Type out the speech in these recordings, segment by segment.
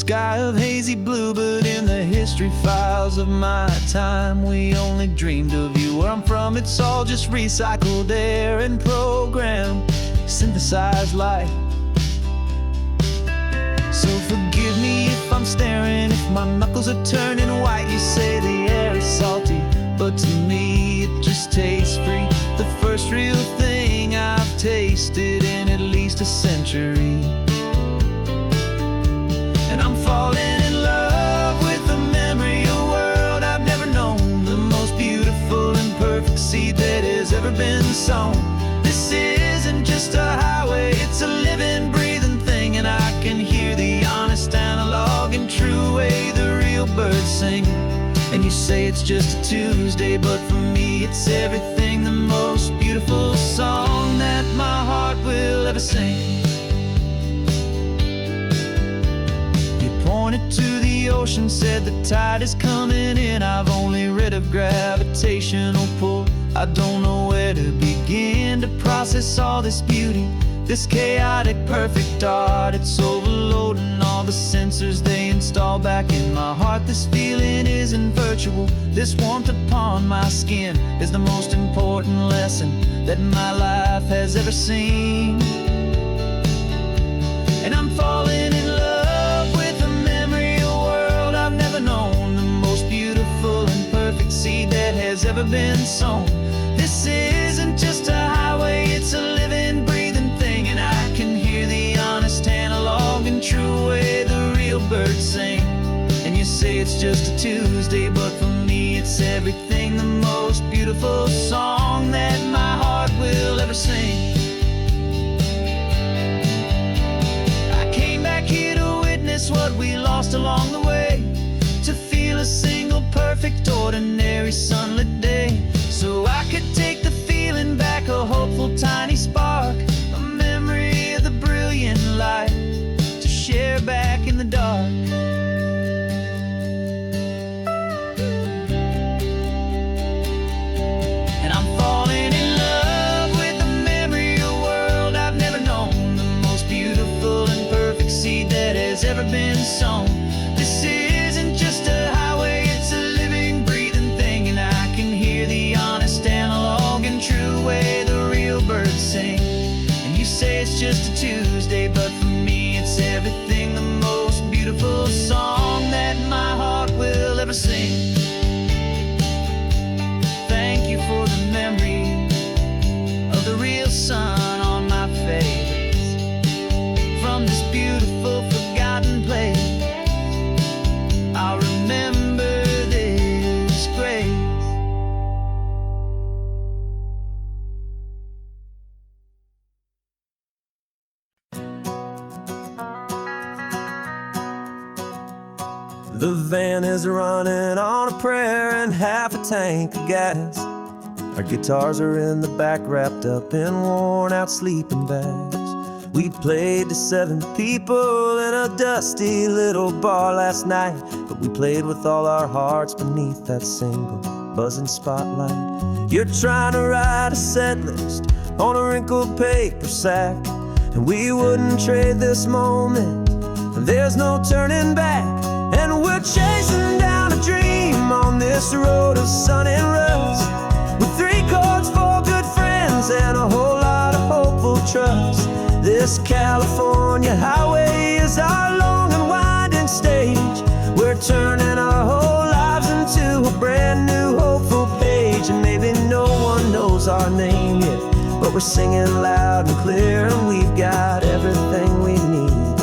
sky of hazy blue, but in the history files of my time, we only dreamed of you. Where I'm from, it's all just recycled air and programmed, synthesized light. So forgive me if I'm staring, if my knuckles are turning white. You say the air is salty, but to me it just tastes free. The first real thing I've tasted in at least a century. And I'm falling in love with the memory of a world I've never known, the most beautiful and perfect seed that has ever been sown. This isn't just a highway, it's a living, breathing thing, and I can hear the honest, analog, and true way the real birds sing. And you say it's just a Tuesday, but for me it's everything, the most beautiful song that my heart will ever sing. Pointed to the ocean, said the tide is coming in. I've only read of gravitational pull. I don't know where to begin to process all this beauty, this chaotic perfect art. It's overloading all the sensors they install back in my heart. This feeling isn't virtual, this warmth upon my skin is the most important lesson that my life has ever seen. And I'm falling in love with a memory of a world I've never known, the most beautiful and perfect seed that has ever been sown. This isn't just a highway, it's a living, breathing thing, and I can hear the honest, analog, and true way the real birds sing. And you say it's just a Tuesday, but for me it's everything, the most beautiful song that my heart will ever sing. What we lost along the way, to feel a single perfect ordinary sunlit day, so I could take the feeling back, a hopeful tiny spark, a memory of the brilliant light to share back in the dark. And I'm falling in love with the memory of a world I've never known, the most beautiful and perfect seed that has ever been sown. This isn't just a highway, it's a living, breathing thing, and I can hear the honest, analog, and true way the real birds sing. And you say it's just a Tuesday, but for me it's everything, the most beautiful song that my heart will ever sing. Thank you for the memory of the real sun on my face, from this beautiful forgotten place. I'll remember this grace. The van is running on a prayer and half a tank of gas. Our guitars are in the back, wrapped up in worn-out sleeping bags. We played to 7 people in a dusty little bar last night, but we played with all our hearts beneath that single buzzing spotlight. You're trying to write a set list on a wrinkled paper sack, and we wouldn't trade this moment. There's no turning back, and we're chasing down a dream on this road of sun and rust, with 3 chords, 4 good friends, and a whole lot of hopeful trust. This California highway is our long and winding stage. We're turning our whole lives into a brand new hopeful page. And maybe no one knows our name yet, but we're singing loud and clear, and we've got everything we need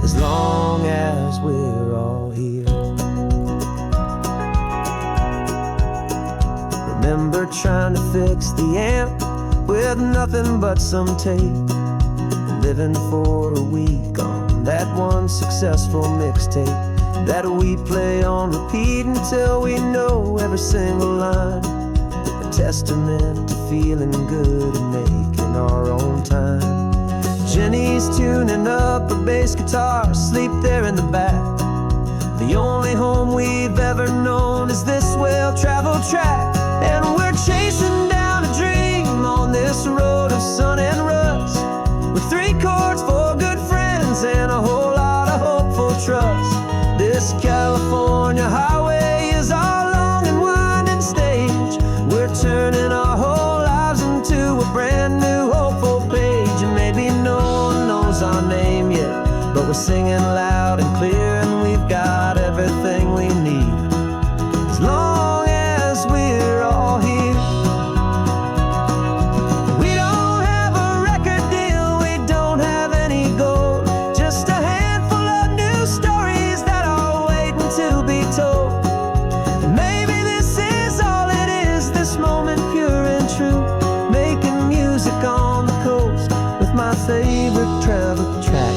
as long as we're all here. Remember trying to fix the amp with nothing but some tape, living for a week on that one successful mixtape that we play on repeat until we know every single line. A testament to feeling good and making our own time. Jenny's tuning up her bass guitar, asleep there in the back. The only home we've ever known is this well-traveled track, and we're chasing down a dream on this road of sun and rust, with 3 chords, 4 good friends, and a whole lot of hopeful trust. we're singing loud and clear, and we've got everything we need, as long as we're all here. We don't have a record deal, we don't have any gold, just a handful of new stories that are waiting to be told. And maybe this is all it is, this moment pure and true, making music on the coast with my favorite travel track.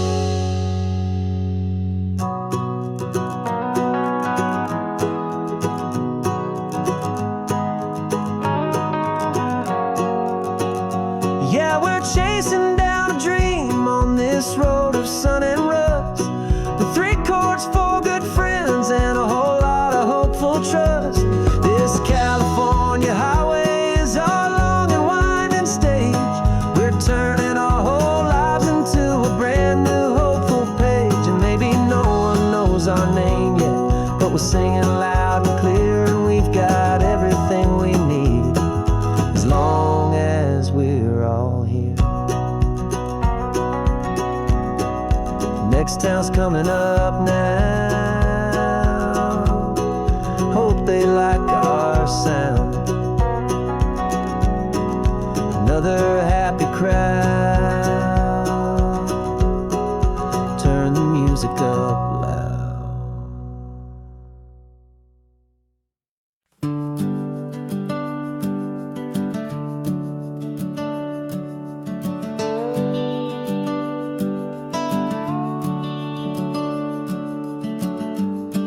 Yeah, we're chasing down a dream on this road of sun and rust, with 3 chords, 4 good friends, and a whole lot of hopeful trust. This California highway is our long and winding stage. We're turning our whole lives into a brand new hopeful page. And maybe no one knows our name yet, but we're singing loud and clear, and we've got everything we need, as long as we're all here. Next town's coming up now, hope they like our sound. Another happy crowd, turn the music up loud.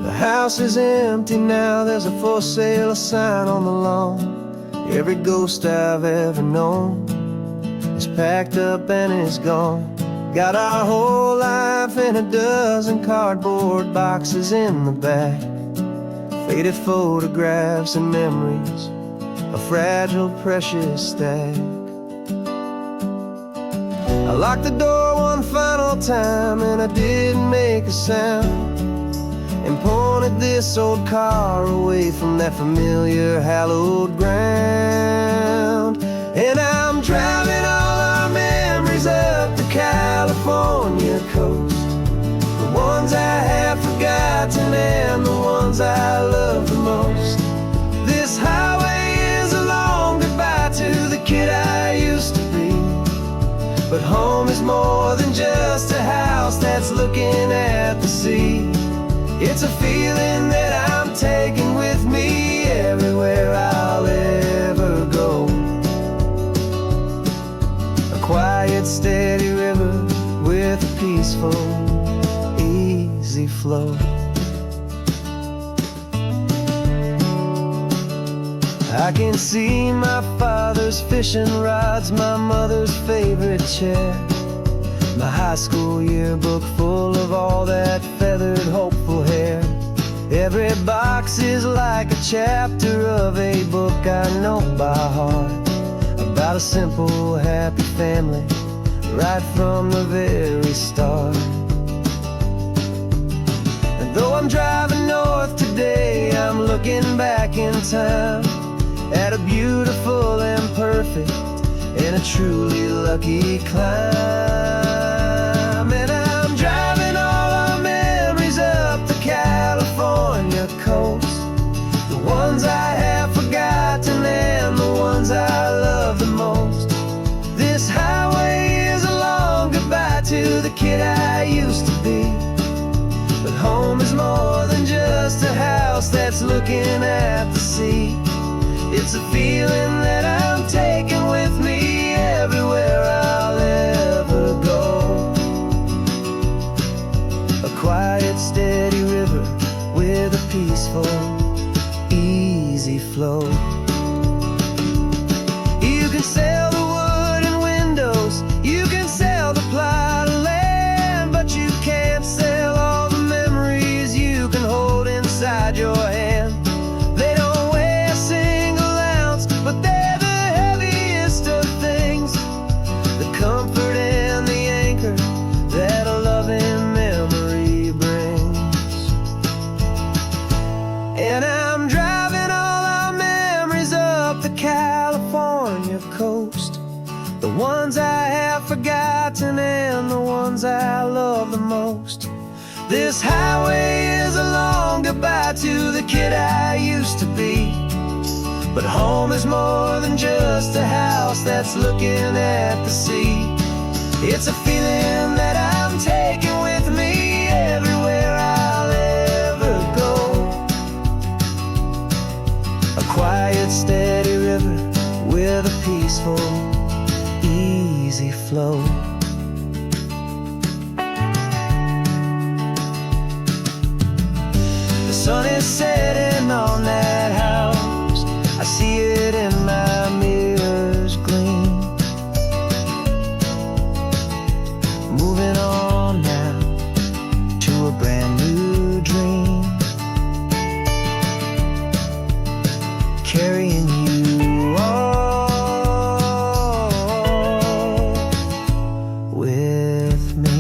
The house is empty now, there's a for sale sign on the lawn. Every ghost I've ever known is packed up and is gone. Got our whole life in a dozen cardboard boxes in the back, faded photographs and memories, a fragile, precious stack. I locked the door one final time and I didn't make a sound, and pointed this old car away from that familiar hallowed ground. And I'm driving all our memories up the California coast, the ones I have forgotten and the ones I love the most. This highway is a long goodbye to the kid I used to be, but home is more than just a house that's looking at the sea. It's a feeling that I'm taking with me everywhere I'll ever go. A quiet, steady river with a peaceful, easy flow. I can see my father's fishing rods, my mother's favorite chair, my high school yearbook full of all that feathered, hopeful hair. Every box is like a chapter of a book I know by heart, about a simple, happy family right from the very start. And though I'm driving north today, I'm looking back in time at a beautiful and perfect and a truly lucky climb. And I'm driving all our memories up the California coast, the ones I have forgotten and the ones I love the most. This highway is a long goodbye to the kid I used to be, but home is more than just a house that's looking at the sea. It's a feeling that I'm taking with me everywhere I'll ever go. A quiet, steady river with a peaceful, easy flow. You can sell the wood and windows, you can sell the plot of land, but you can't sell all the memories you can hold inside your hand. They don't weigh a single ounce, but they're the heaviest of things, the comfort and the anchor that a loving memory brings. And I'm driving all our memories up the California coast, the ones I have forgotten and the ones ones I love the most. This highway is a long goodbye to the kid I used to be. But home is more than just a house that's looking at the sea. It's a feeling that I'm taking with me everywhere I'll ever go. A quiet, steady river with a peaceful, easy flow. The sun is setting on that house. I see it in my mirror's gleam. Moving on now to a brand new dream. Carrying you all with me.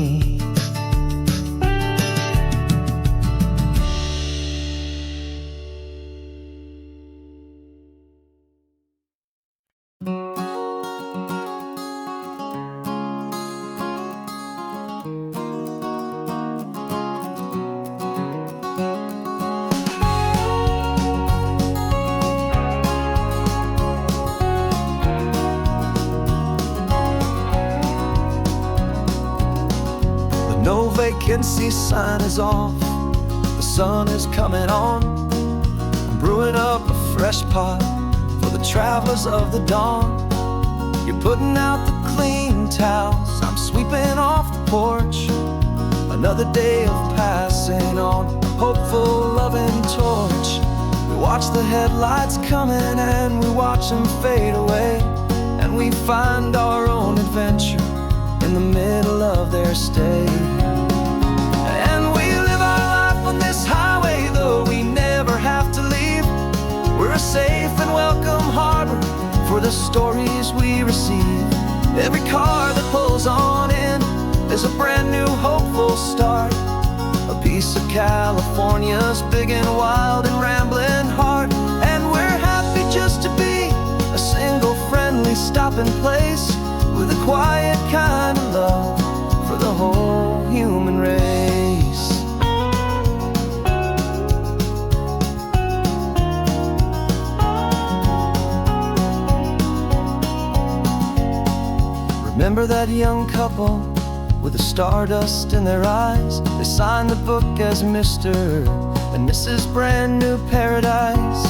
No vacancy sign is off, the sun is coming on. I'm brewing up a fresh pot for the travelers of the dawn. You're putting out the clean towels, I'm sweeping off the porch. Another day of passing on, a hopeful, loving torch. We watch the headlights coming and we watch them fade away. And we find our own adventure in the middle of their stay. And we live our life on this highway, though we never have to leave. We're a safe and welcome harbor for the stories we receive. Every car that pulls on in is a brand new hopeful start. A piece of California's big and wild and rambling heart. And we're happy just to be a single friendly stopping place with a quiet kind of love for the whole human race. Remember that young couple with the stardust in their eyes? They signed the book as Mr. and Mrs. Brand New Paradise.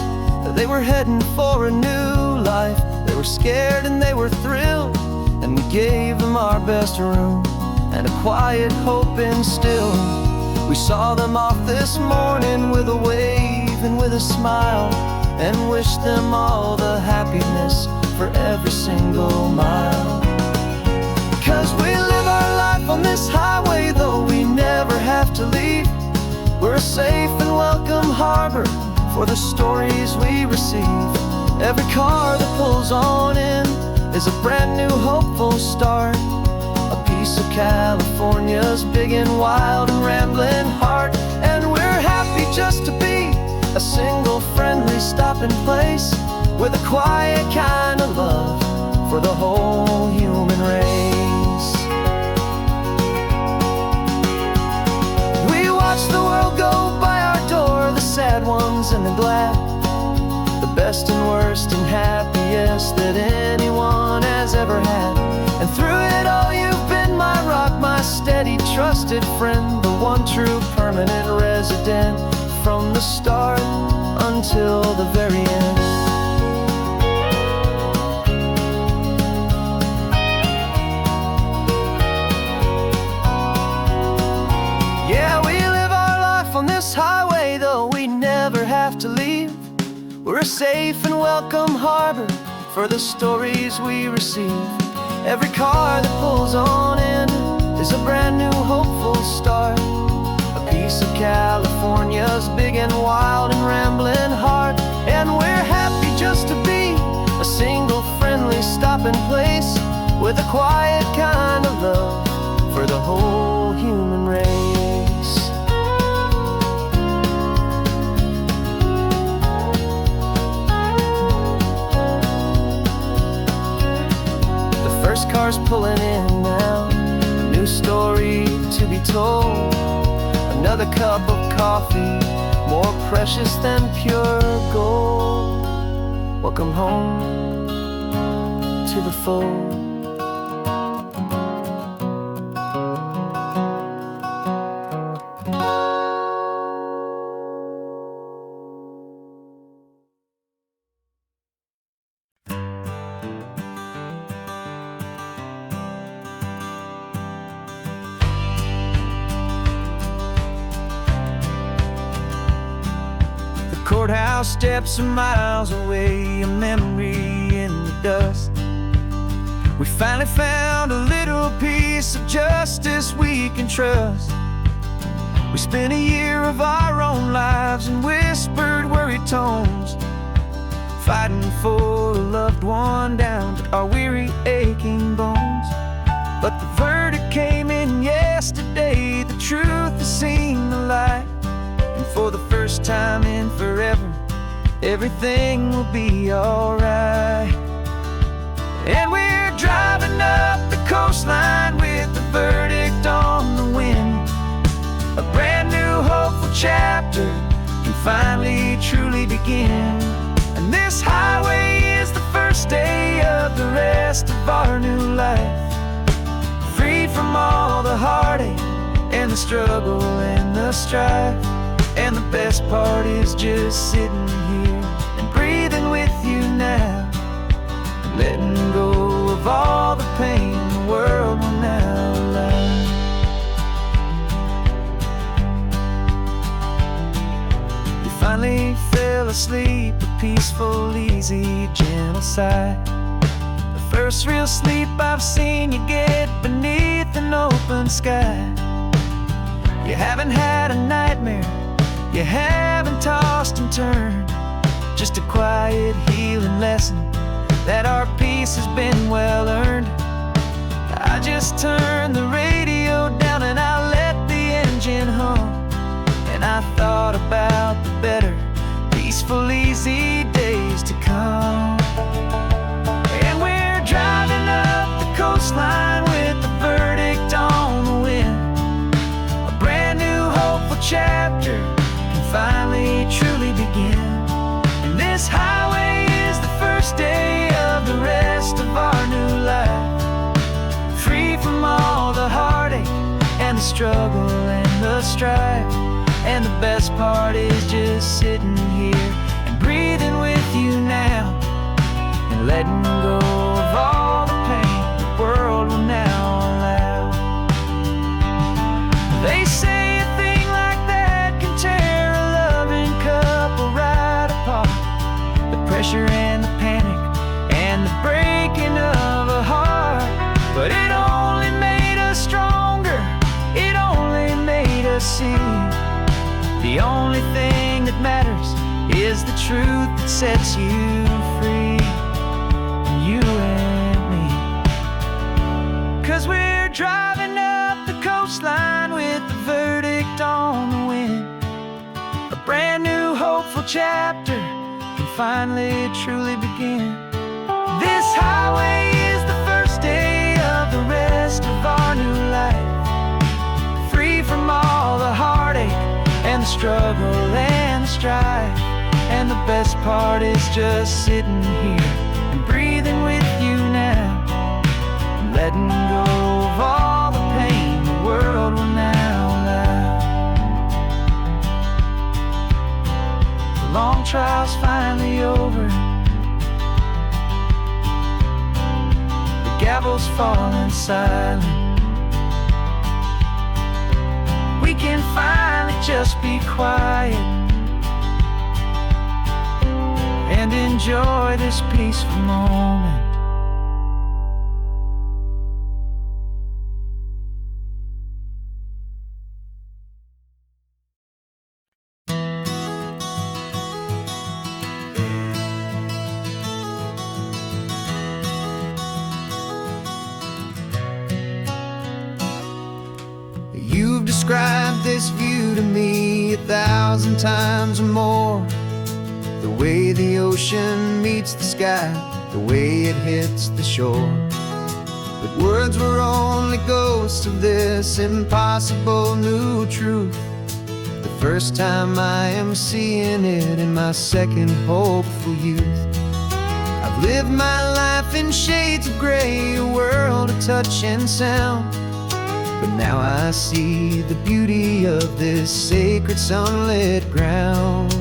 They were heading for a new life. They were scared and they were thrilled, and we gave them our best room and a quiet hope instilled. We saw them off this morning with a wave and with a smile, and wished them all the happiness for every single mile. 'Cause we live our life on this highway, though we never have to leave. We're a safe and welcome harbor for the stories we receive. Every car that pulls on in is a brand new hopeful start. A piece of California's big and wild and rambling heart. And we're happy just to be a single friendly stopping place with a quiet kind of love for the whole human race. We watch the world go by our door, the sad ones and the glad, the best and worst and happiest that anyone has ever had. And through it all you've been my rock, my steady trusted friend, the one true permanent resident from the start until the very end. Yeah, we live our life on this highway, though we never have to leave. We're a safe and welcome harbor for the stories we receive. Every car that pulls on in is a brand new hopeful start. A piece of California's big and wild and rambling heart. And we're happy just to be a single friendly stopping place with a quiet kind of love for the whole human race. The first car's pulling in now, a new story be told. Another cup of coffee, more precious than pure gold. Welcome home to the fold. Courthouse steps are miles away, a memory in the dust. We finally found a little piece of justice we can trust. We spent a year of our own lives in whispered, worried tones, fighting for a loved one down to our weary, aching bones. But the verdict came in yesterday, the truth has seen the light. And for the first time in forever, everything will be alright. And we're driving up the coastline with the verdict on the wind. A brand new hopeful chapter can finally truly begin. And this highway is the first day of the rest of our new life, free from all the heartache and the struggle and the strife. And the best part is just sitting here and breathing with you now, letting go of all the pain the world will now allow. You finally fell asleep, a peaceful, easy, gentle sigh. The first real sleep I've seen you get beneath an open sky. You haven't had a nightmare, you haven't tossed and turned, just a quiet healing lesson that our peace has been well earned. I just turned the radio down and I let the engine hum, and I thought about the better, peaceful, easy days to come. And we're driving up the coastline with the verdict on the wind. A brand new hopeful chapter finally truly begin. And this highway is the first day of the rest of our new life, free from all the heartache and the struggle and the strife. And the best part is just sitting here and breathing with you now, and letting go of all the pain the world will now allow. They say a thing like that can tear pressure and the panic and the breaking of a heart, but it only made us stronger, it only made us see the only thing that matters is the truth that sets you free, you and me. 'Cause we're driving up the coastline with the verdict on the wind. A brand new hopeful chapter finally truly begin. This highway is the first day of the rest of our new life, free from all the heartache and the struggle and the strife. And the best part is just sitting here and breathing with you now, and letting go of all the pain the world will now allow. The long trial's finally over, the gavel's falling silent. We can finally just be quiet and enjoy this peaceful moment. You've described this view to me 1,000 times or more. The way the ocean meets the sky, the way it hits the shore. but words were only ghosts of this impossible new truth. The first time I am seeing it in my second hopeful youth. I've lived my life in shades of gray, a world of touch and sound, but now I see the beauty of this sacred sunlit ground.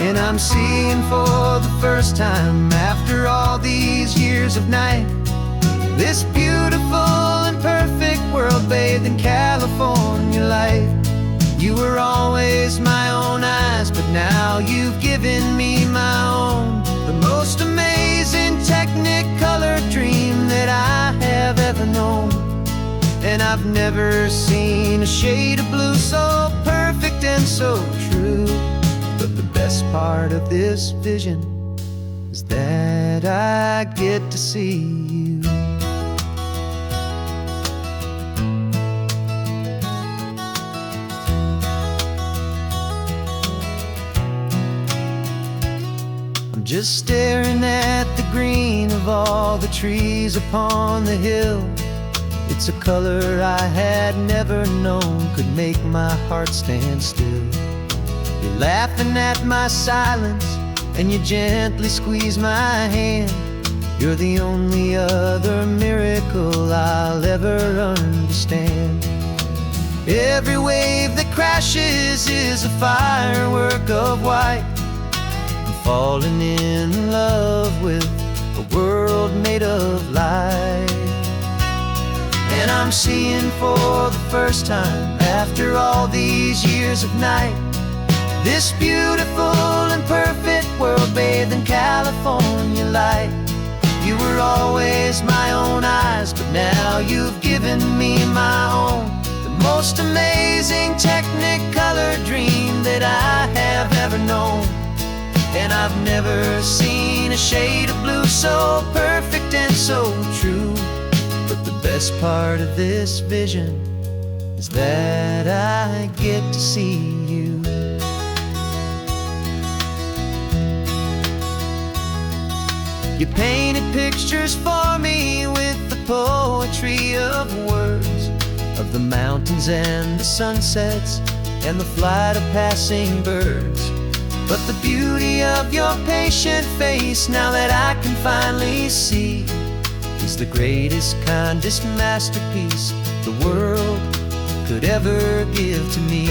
And I'm seeing for the first time, after all these years of night, this beautiful and perfect world bathed in California light. You were always my own eyes, but now you've given me my own. The most amazing technicolor dream that I have ever known. And I've never seen a shade of blue so perfect and so true. But the best part of this vision is that I get to see you. Just staring at the green of all the trees upon the hill. It's a color I had never known could make my heart stand still. You're laughing at my silence, and you gently squeeze my hand. You're the only other miracle I'll ever understand. Every wave that crashes is a firework of white. Falling in love with a world made of light. And I'm seeing for the first time, after all these years of night, this beautiful and perfect world bathed in California light. You were always my own eyes, but now you've given me my own. The most amazing technicolor dream that I have ever known. And I've never seen a shade of blue so perfect and so true. But the best part of this vision is that I get to see you. You painted pictures for me with the poetry of words, of the mountains and the sunsets and the flight of passing birds. But the beauty of your patient face, now that I can finally see, is the greatest, kindest masterpiece the world could ever give to me.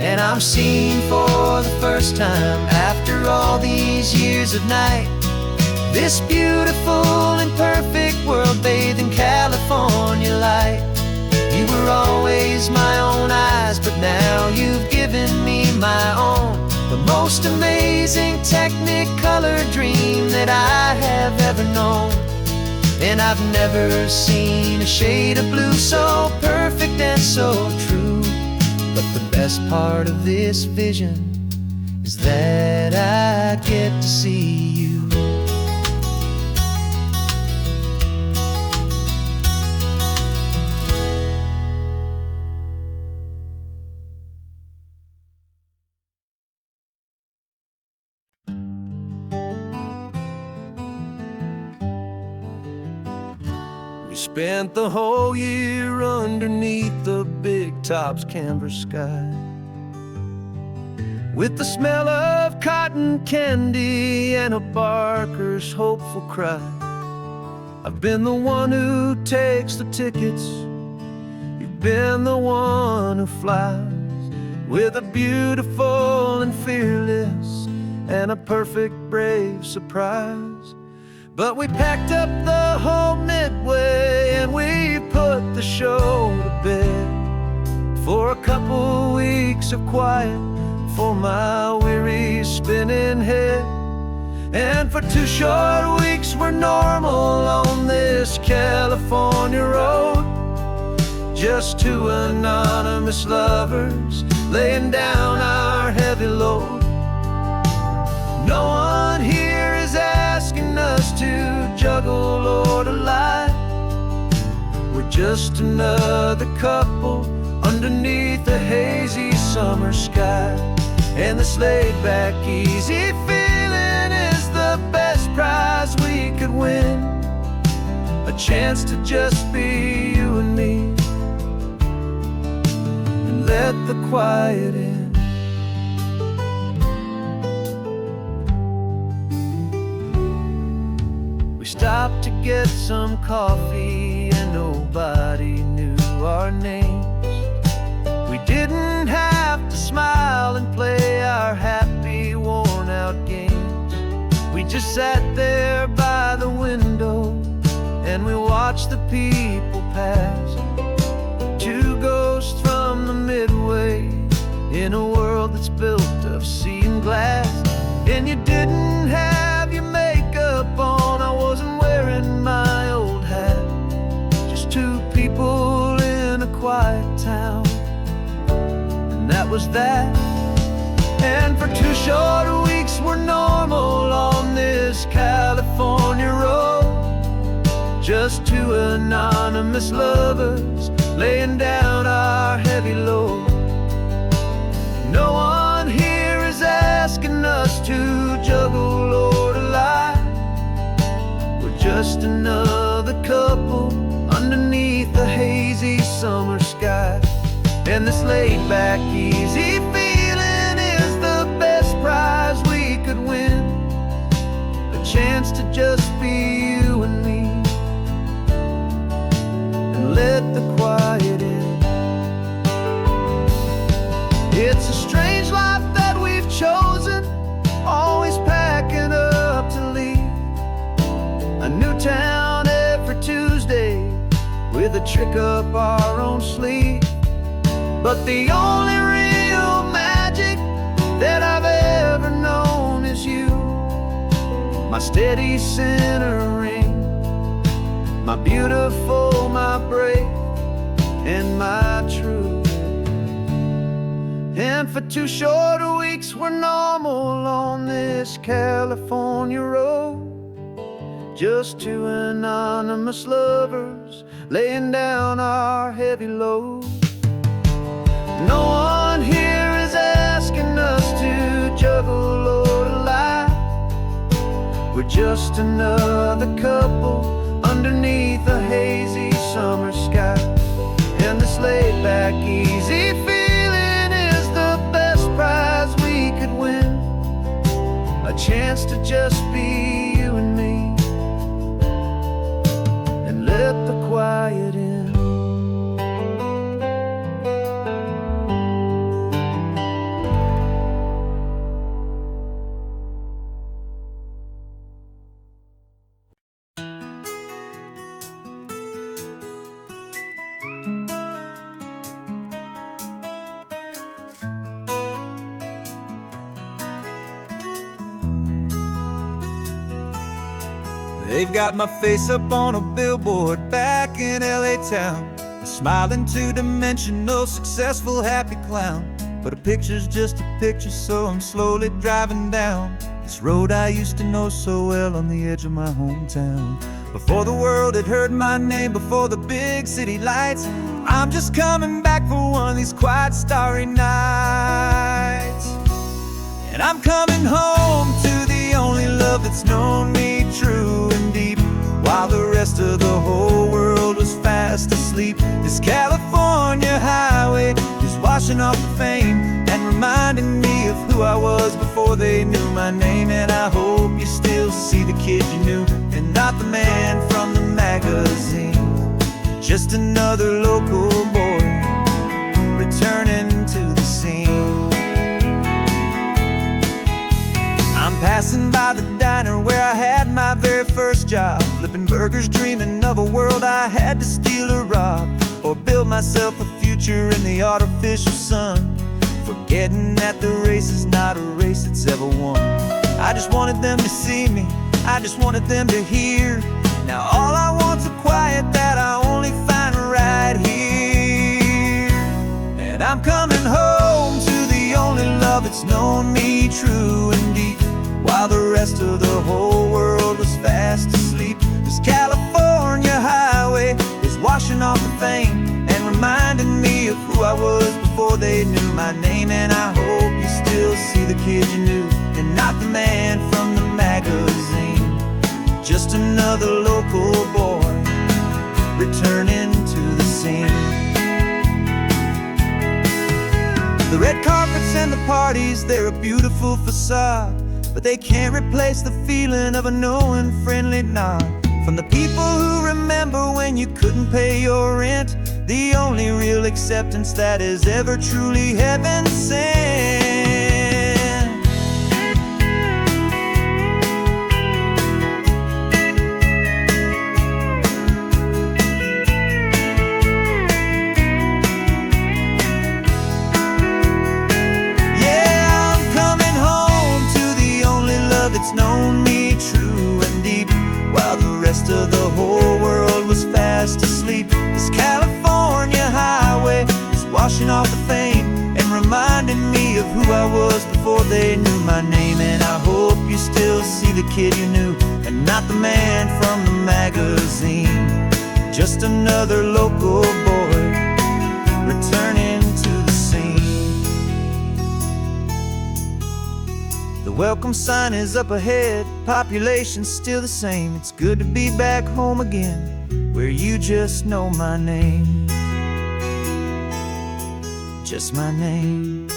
And I'm seeing for the first time, after all these years of night, this beautiful and perfect world bathed in California light. You were always my own eyes, but now you've given me my own. The most amazing technicolor dream that I have ever known. And I've never seen a shade of blue so perfect and so true. But the best part of this vision is that I get to see you. Spent the whole year underneath the big top's canvas sky, with the smell of cotton candy and a barker's hopeful cry. I've been the one who takes the tickets, you've been the one who flies, with a beautiful and fearless and a perfect brave surprise. But we packed up the whole Midway and we put the show to bed, for a couple weeks of quiet for my weary spinning head. And for 2 short weeks we're normal on this California road, just 2 anonymous lovers laying down our heavy load. No one here is asking us to juggle or to lie. We're just another couple underneath the hazy summer sky. And this laid-back, easy feeling is the best prize we could win. A chance to just be you and me, and let the quiet in. We stopped to get some coffee and nobody knew our names. We didn't have to smile and play our happy, worn-out games. We just sat there by the window and we watched the people pass. Two ghosts from the Midway in a world that's built of sea and glass. And you didn't have your makeup on, I wasn't wearing my old hat. Just two people in a quiet town, and that was that. And for 2 short weeks we're normal on this California road. Just two anonymous lovers laying down our heavy load. No one here is asking us to juggle or to lie. We're just another couple underneath the hazy summer sky. And this laid-back, easy feeling is the best prize we could win. A chance to just be you and me, and let the quiet in. It's a strange life that we've chosen, always packing up to leave. A new town every Tuesday with a trick up our own sleeve. But the only real magic that I've ever known is you, my steady centering, my beautiful, my brave, and my true. And for 2 short weeks we're normal on this California road. Just two anonymous lovers laying down our heavy load. No one here is asking us to juggle or to lie. We're just another couple underneath a hazy summer sky. And this laid-back, easy feeling is the best prize we could win. A chance to just be you and me, and let the quiet in. They've got my face up on a billboard back in LA town, a smiling two-dimensional, successful, happy clown. But a picture's just a picture, so I'm slowly driving down this road I used to know so well on the edge of my hometown. Before the world had heard my name, before the big city lights, I'm just coming back for one of these quiet, starry nights. And I'm coming home to the only love that's known me true and deep, while the rest of the whole world was fast asleep. This California highway is washing off the fame and reminding me of who I was before they knew my name. And I hope you still see the kid you knew, and not the man from the magazine. Just another local boy returning to the scene. I'm passing by the diner where I had my very first job, flipping burgers, dreaming of a world I had to steal or rob, or build myself a future in the artificial sun, forgetting that the race is not a race that's ever won. I just wanted them to see me, I just wanted them to hear. Now all I want's a quiet that I only find right here. And I'm coming home to the only love that's known me true and deep, while the rest of the whole world was fast asleep. This California highway is washing off the fame and reminding me of who I was they knew my name. And I hope you still see the kid you knew, and not the man from the magazine. Just another local boy returning to the scene. The red carpets and the parties, they're a beautiful facade, but they can't replace the feeling of a knowing, friendly nod from the people who remember when you couldn't pay your rent. The only real acceptance that is ever truly heaven sent. Yeah, I'm coming home to the only love that's known me true and deep, while the rest of the whole world was fast asleep. This California highway is washing off the fame and reminding me of who I was before they knew my name. And I hope you still see the kid you knew, and not the man from the magazine. Just another local boy returning to the scene. The welcome sign is up ahead, population's still the same. It's good to be back home again, where you just know my name. Just my name.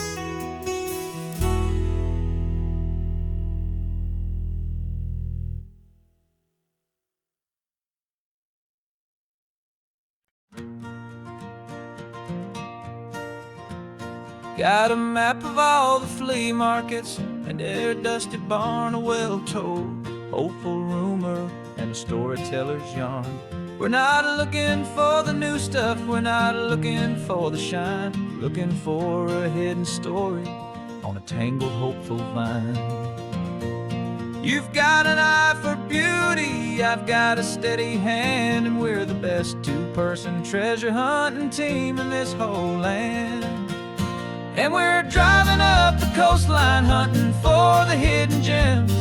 Got a map of all the flea markets and their dusty barn, a well-told, hopeful rumor, and a storyteller's yarn. We're not looking for the new stuff, we're not looking for the shine, looking for a hidden story on a tangled, hopeful vine. You've got an eye for beauty, I've got a steady hand, and we're the best two-person treasure hunting team in this whole land. And we're driving up the coastline hunting for the hidden gems,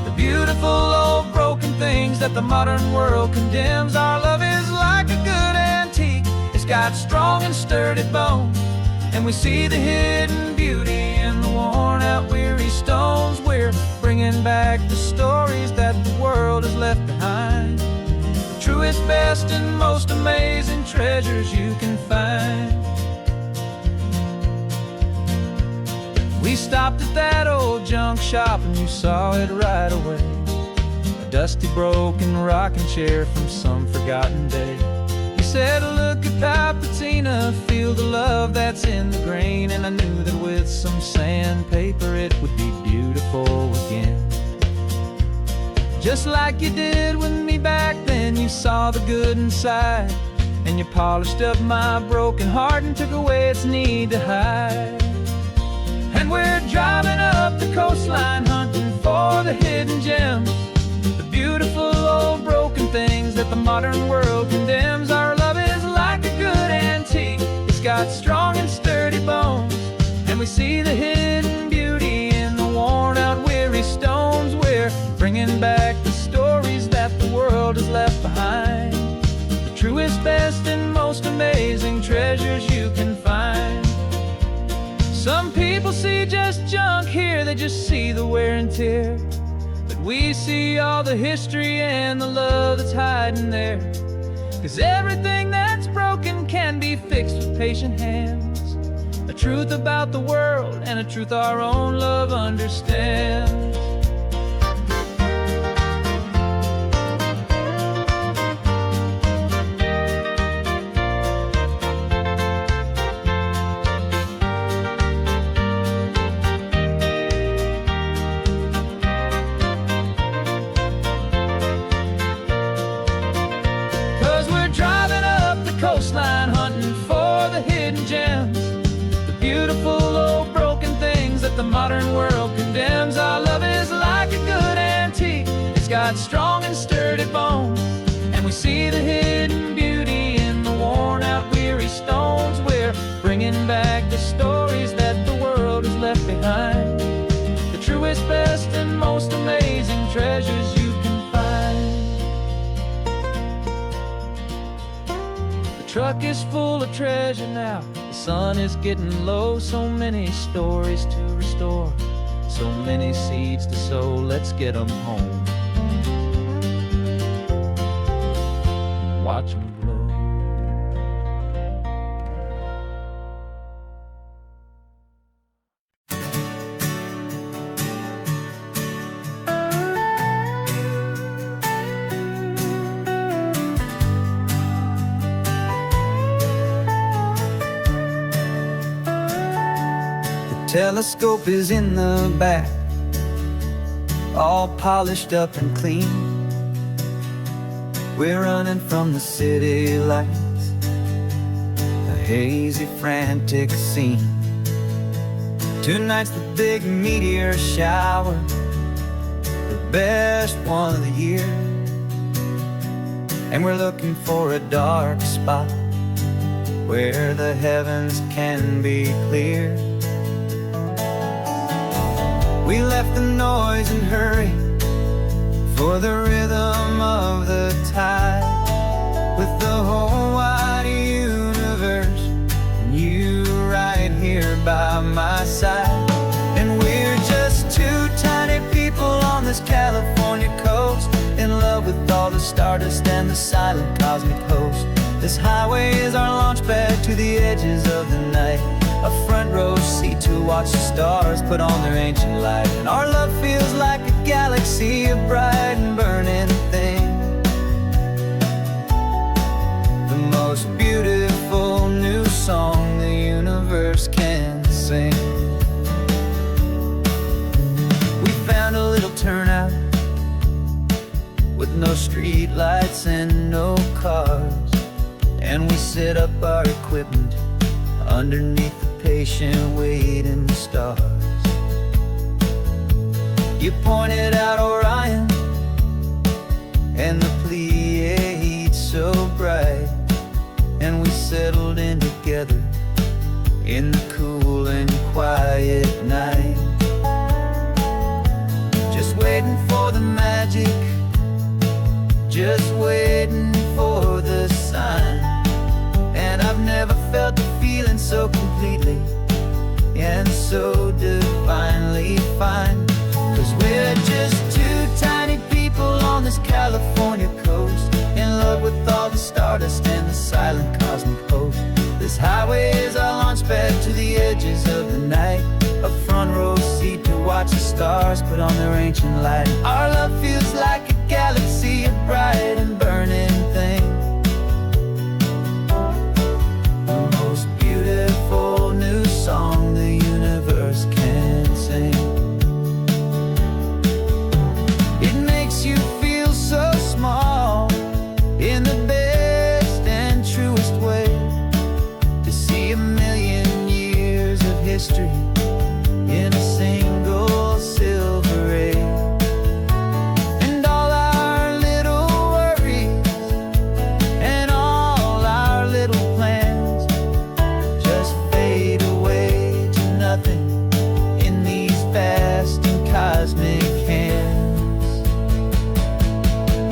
the beautiful old broken things that the modern world condemns. Our love is like a good antique, it's got strong and sturdy bones, and we see the hidden beauty in the worn out weary stones. We're bringing back the stories that the world has left behind, the truest, best, and most amazing treasures you can find. We stopped at that old junk shop and you saw it right away, a dusty, broken rocking chair from some forgotten day. You said, look at that patina, feel the love that's in the grain, and I knew that with some sandpaper it would be beautiful again. Just like you did with me back then, you saw the good inside, and you polished up my broken heart and took away its need to hide. And we're driving up the coastline hunting for the hidden gems, the beautiful old broken things that the modern world condemns. Our love is like a good antique, it's got strong and sturdy bones, and we see the hidden beauty in the worn out weary stones. We're bringing back the stories that the world has left behind, the truest, best, and most amazing treasures you can find. Some people see just junk here, they just see the wear and tear, but we see all the history and the love that's hiding there. 'Cause everything that's broken can be fixed with patient hands, a truth about the world and a truth our own love understands. 'Cause we're driving up the coastline hunting for the hidden gems, the beautiful old broken things that the modern world condemns. Our love is like a good antique, it's got strong and sturdy bones, and we see the hidden beauty in the worn out weary stones. We're bringing back the stories that the world has left behind, the truest, best, and most amazing treasures you can find, the truck is full of treasure now. The sun is getting low, so many stories to restore, so many seeds to sow. Let's get them home. Watch them blow. Telescope is in the back, all polished up and clean. We're running from the city lights, a hazy, frantic scene. Tonight's the big meteor shower, the best one of the year. And we're looking for a dark spot where the heavens can be clear. We left the noise and hurry for the rhythm of the tide, with the whole wide universe and you right here by my side. And we're just two tiny people on this California coast, in love with all the stardust and the silent cosmic host. This highway is our launch pad to the edges of the night, a front row seat to watch the stars put on their ancient light. And our love feels like a galaxy, a bright and burning thing, the most beautiful new song the universe can sing. We found a little turnout with no street lights and no cars, and we set up our equipment underneath the patient waiting stars. You pointed out Orion and the Pleiades so bright, and we settled in together in the cool and quiet night, just waiting for the magic, just waiting for the sign. And I've never felt the feeling so completely and so divinely fine, 'cause we're just two tiny people on this California coast, in love with all the stardust and the silent cosmic host. This highway is our launch pad to the edges of the night, a front row seat to watch the stars put on their ancient light. Our love feels like a galaxy, a bright and burning thing, the most beautiful new song the universe can sing. It makes you feel so small in the best and truest way, to see a million years of history in a single silver ray. And all our little worries and all our little plans just fade away to nothing in these vast and cosmic hands.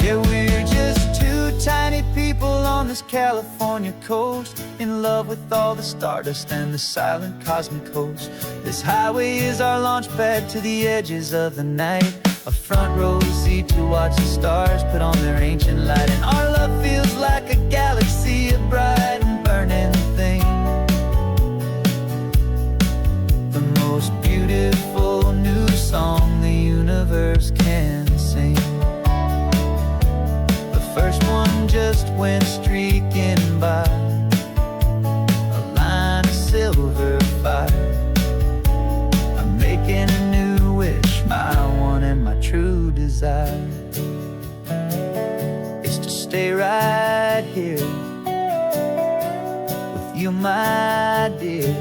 Yeah, we're just two tiny people on this California coast, in love with all the stardust and the silent cosmic host. This highway is our launch pad to the edges of the night, a front row seat to watch the stars put on their ancient light. And our love feels like a galaxy, a bright and burning thing, the most beautiful new song the universe can sing. The first one just went streaking by, a line of silver fire. I'm making a new wish, my one and my true desire is to stay right here with you, my dear.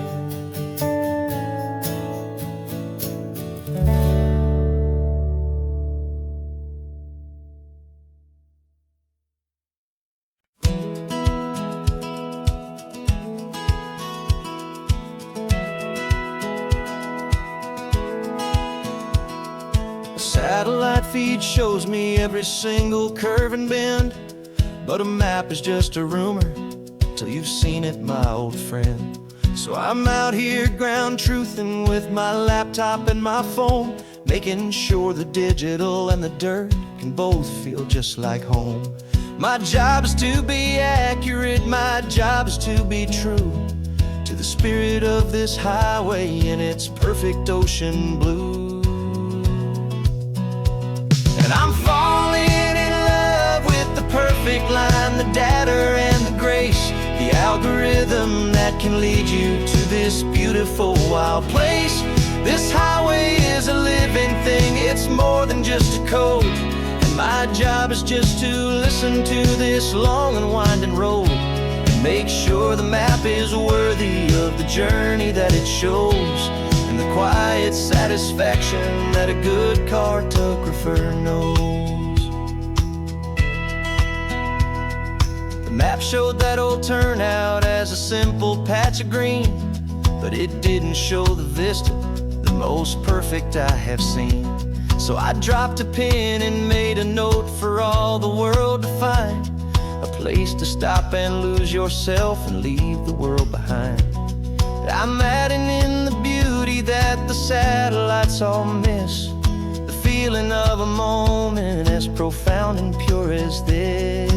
Satellite feed shows me every single curve and bend, but a map is just a rumor, till you've seen it, my old friend. So I'm out here ground truthing with my laptop and my phone, making sure the digital and the dirt can both feel just like home. My job is to be accurate, my job is to be true to the spirit of this highway in its perfect ocean blue. And I'm falling in love with the perfect line, the data and the grace, the algorithm that can lead you to this beautiful wild place. This highway is a living thing, it's more than just a code. And my job is just to listen to this long and winding road and make sure the map is worthy of the journey that it shows, and the quiet satisfaction that a good cartographer knows. The map showed that old turnout as a simple patch of green, but it didn't show the vista, the most perfect I have seen. So I dropped a pin and made a note for all the world to find, a place to stop and lose yourself and leave the world behind. I'm adding in the beauty that the satellites all miss, the feeling of a moment as profound and pure as this.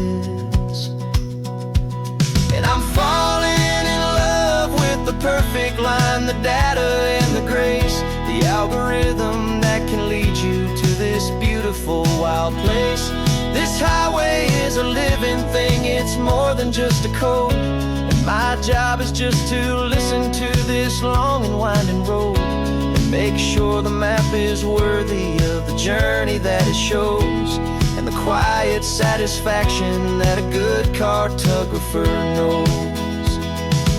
And I'm falling in love with the perfect line, the data and the grace, the algorithm that can lead you to this beautiful wild place. This highway is a living thing, it's more than just a code. And my job is just to listen to this long and winding road and make sure the map is worthy of the journey that it shows, and the quiet satisfaction that a good cartographer knows.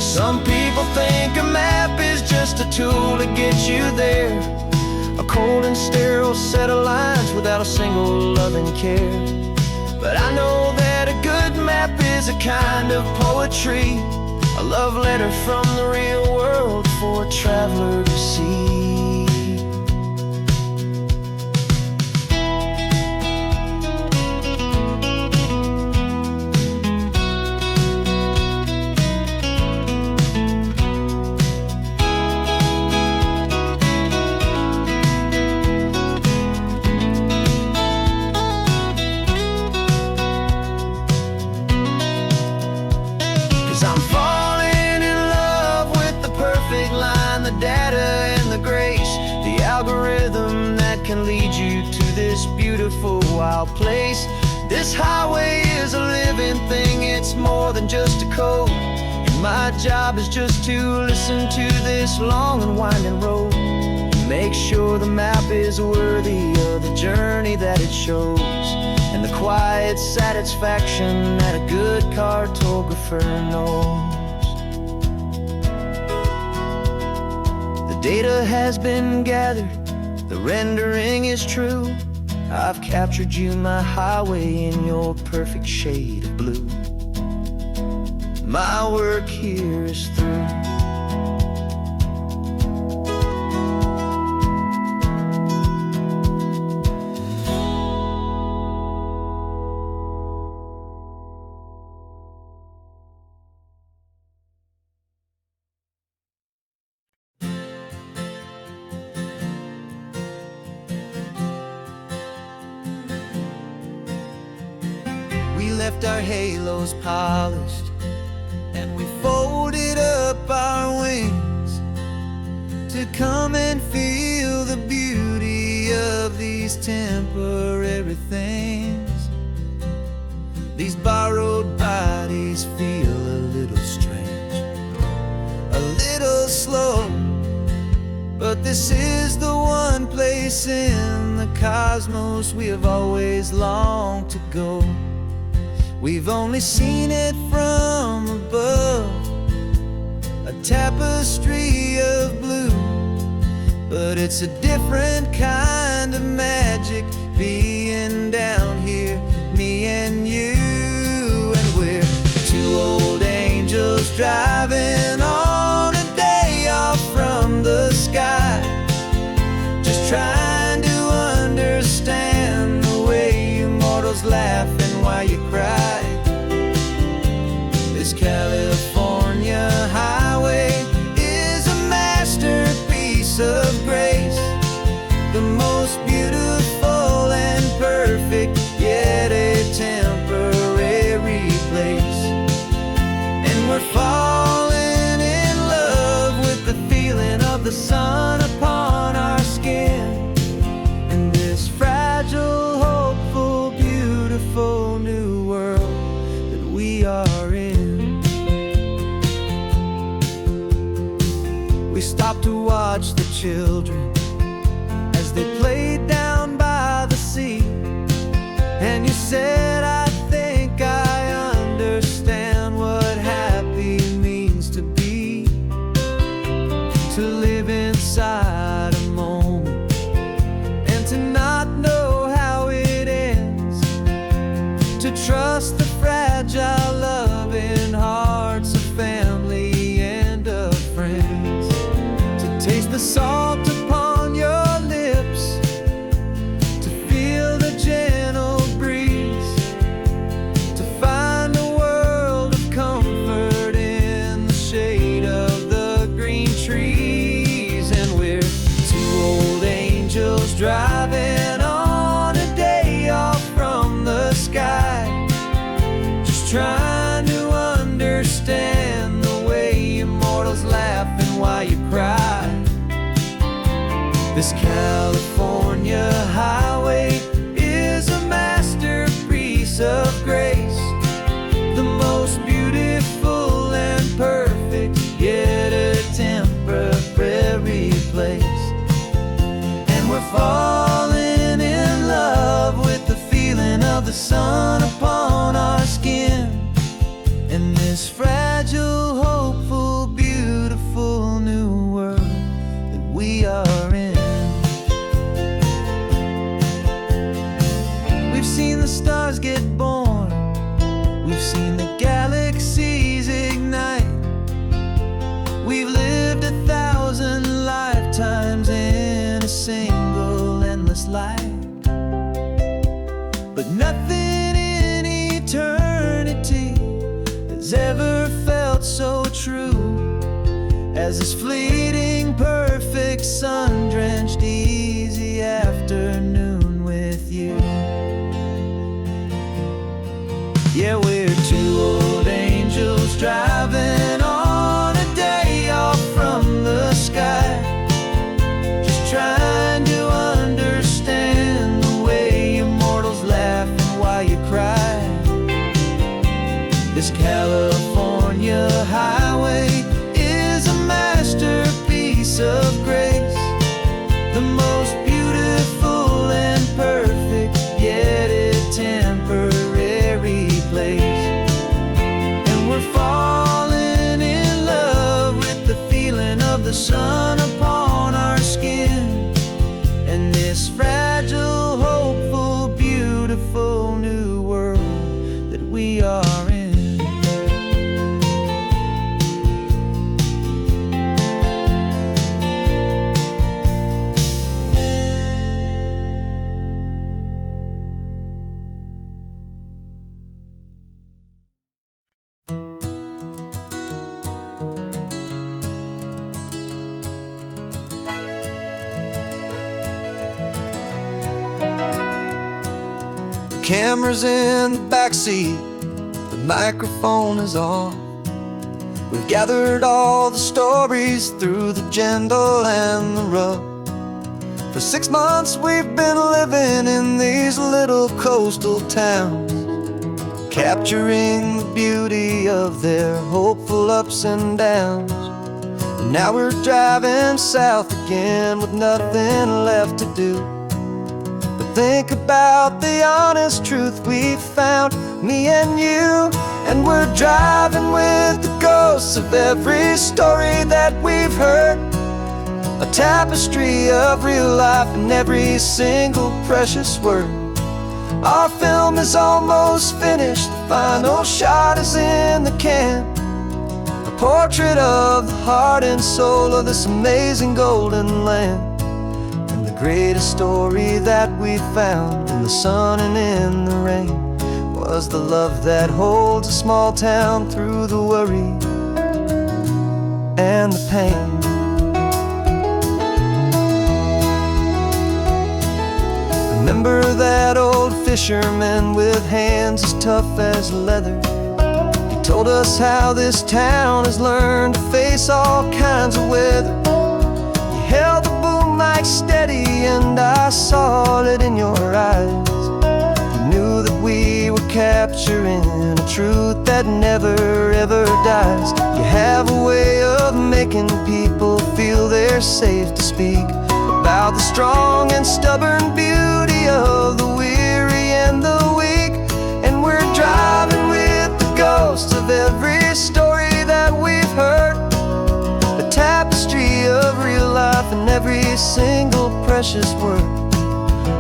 Some people think a map is just a tool to get you there, a cold and sterile set of lines without a single loving care. But I know that a good map is a kind of poetry, a love letter from the real world for a traveler to see. Algorithm that can lead you to this beautiful wild place. This highway is a living thing, it's more than just a code. And my job is just to listen to this long and winding road and make sure the map is worthy of the journey that it shows, and the quiet satisfaction that a good cartographer knows. The data has been gathered, the rendering is true. I've captured you, my highway, in your perfect shade of blue. My work here is through. We left our halos polished, and we folded up our wings to come and feel the beauty of these temporary things. These borrowed bodies feel a little strange, a little slow, but this is the one place in the cosmos we have always longed to go. We've only seen it from above, a tapestry of blue, but it's a different kind of magic being down here, me and you. And we're two old angels driving on a day off from the sky, just trying to understand the way you mortals laugh and why you cry. This California highway is a masterpiece of grace, the most beautiful and perfect, yet a temporary place. And we're falling in love with the feeling of the sun upon our skin, in this fragile, hopeful, beautiful new world that we are in. We stopped to watch the children as they played down by the sea, and you said, I think I understand what happy means to be, to live inside a moment and to not know how it ends, to trust the fragile loving hearts of family and of friends, to taste the salt upon your lips, to feel the gentle breeze, to find a world of comfort in the shade of the green trees. And we're two old angels driving on a day off from the sky, just trying to understand the way immortals laugh and why you cry. This California highway is a masterpiece of grace, the most beautiful and perfect, yet a temporary place. And we're falling in love with the feeling of the sun upon our skin, in this fragile, hopeful, beautiful new world that we are in. We've seen the stars get born, we've seen the galaxies ignite, we've lived 1,000 lifetimes in a single endless life. But nothing in eternity has ever felt so true as this fleeting, perfect, sun-drenched, easy afternoon with you. Yeah, we're two old angels driving on a day off from the sky, just trying to understand the way immortals laugh and why you cry. This California highway is a masterpiece of grace, the most beautiful and perfect, yet a temporary place. And we're falling in love with the feeling of the sun upon our skin, and this fragile, hopeful, beautiful new world that we are in. Camera's in the backseat, the microphone is on. We've gathered all the stories through the gentle and the rough. For 6 months we've been living in these little coastal towns, capturing the beauty of their hopeful ups and downs. And now we're driving south again with nothing left to do. Think about the honest truth we found, me and you. And we're driving with the ghosts of every story that we've heard, a tapestry of real life in every single precious word. Our film is almost finished, the final shot is in the can, a portrait of the heart and soul of this amazing golden land. The greatest story that we found in the sun and in the rain. Well, was the love that holds a small town through the worry and the pain. Remember that old fisherman with hands as tough as leather? He told us how this town has learned to face all kinds of weather. You held the boom mic steady and I saw it in your eyes. You knew that we were capturing a truth that never ever dies. You have a way of making people feel they're safe to speak about the strong and stubborn beauty of the weary and the weak. And we're driving with the ghosts of every story that we've heard, the tapestry of real life and every single precious word.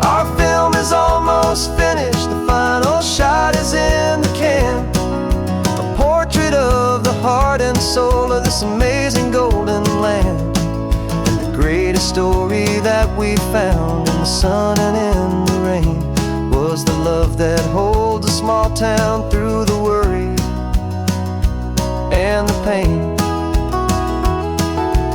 Our film is almost finished, the final shot is in the can, a portrait of the heart and soul of this amazing golden land. Greatest story that we found in the sun and in the rain was the love that holds a small town through the worry and the pain.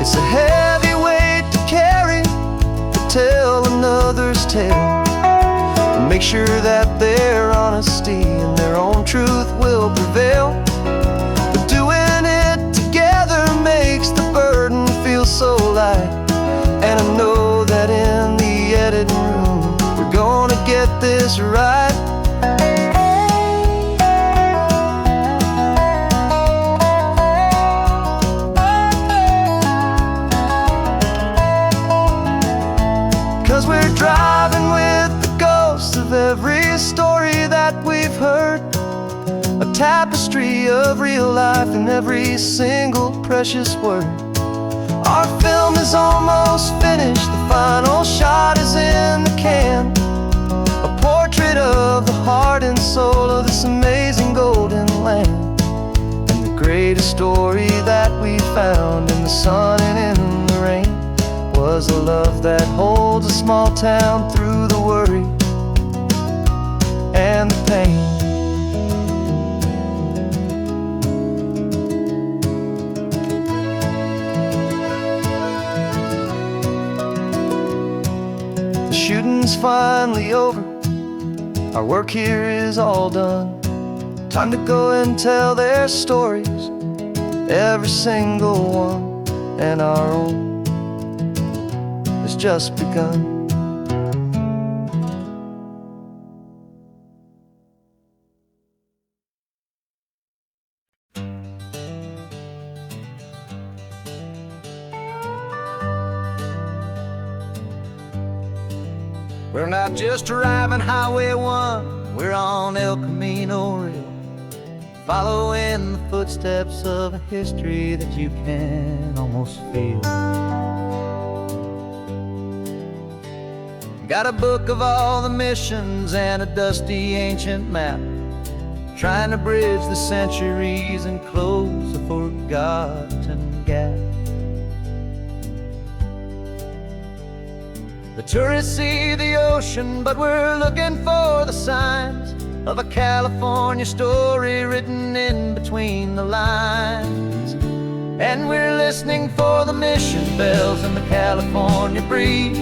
It's a heavy weight to carry, to tell another's tale, and make sure that their honesty and their own truth will prevail. But doing it together makes the burden feel so light. And I know that in the editing room we're gonna get this right. 'Cause we're driving with the ghosts of every story that we've heard, a tapestry of real life in every single precious word. Our film is almost finished, the final shot is in the can, a portrait of the heart and soul of this amazing golden land. And the greatest story that we found in the sun and in the rain was a love that holds a small town through the worry and the pain. Shooting's finally over, our work here is all done. Time to go and tell their stories, every single one, and our own has just begun. We're not just driving Highway 1, we're on El Camino Real, following the footsteps of a history that you can almost feel. Got a book of all the missions and a dusty ancient map, trying to bridge the centuries and close a forgotten gap. The tourists see the ocean, but we're looking for the signs of a California story written in between the lines. And we're listening for the mission bells in the California breeze,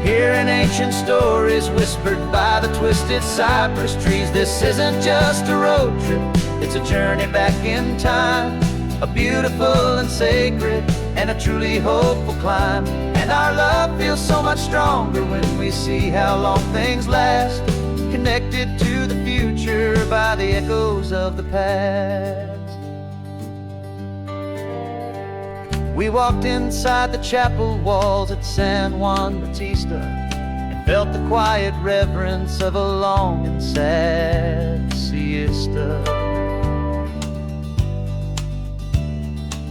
hearing ancient stories whispered by the twisted cypress trees. This isn't just a road trip, it's a journey back in time, a beautiful and sacred and a truly hopeful climb. And our love feels so much stronger when we see how long things last, connected to the future by the echoes of the past. We walked inside the chapel walls at San Juan Bautista and felt the quiet reverence of a long and sad siesta.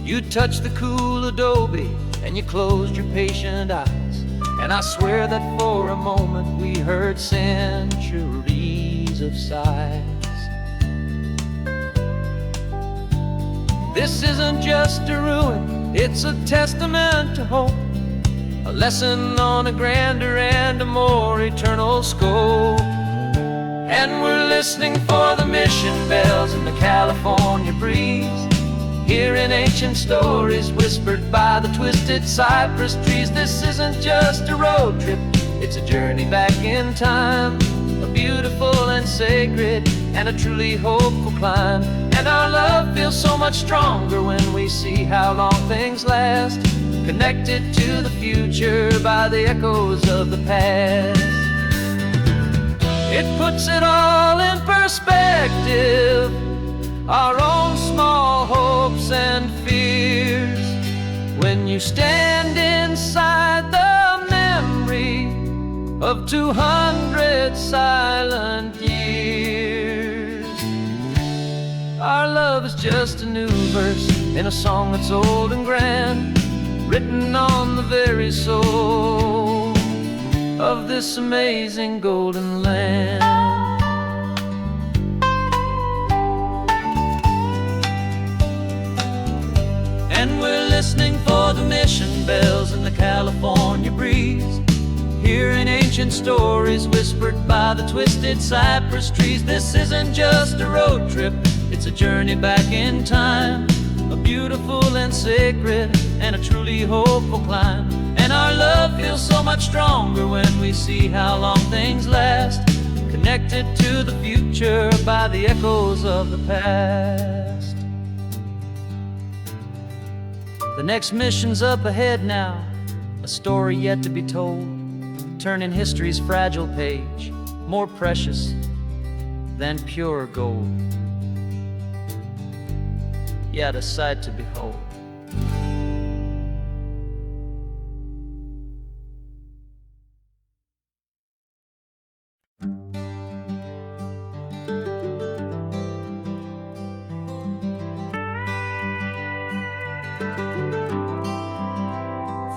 You touched the cool adobe and you closed your patient eyes, and I swear that for a moment we heard centuries of sighs. This isn't just a ruin, it's a testament to hope, a lesson on a grander and a more eternal scope. And we're listening for the mission bells in the California breeze, hearing ancient stories whispered by the twisted cypress trees. This isn't just a road trip, it's a journey back in time, a beautiful and sacred and a truly hopeful climb. And our love feels so much stronger when we see how long things last, connected to the future by the echoes of the past. It puts it all in perspective, our own small hopes and fears, when you stand inside the memory of 200 silent years. Our love is just a new verse in a song that's old and grand, written on the very soul of this amazing golden land. And we're listening for the mission bells in the California breeze, hearing ancient stories whispered by the twisted cypress trees. This isn't just a road trip, it's a journey back in time, a beautiful and sacred and a truly hopeful climb. And our love feels so much stronger when we see how long things last, connected to the future by the echoes of the past. The next mission's up ahead now, a story yet to be told, turning history's fragile page more precious than pure gold. Yet a sight to behold.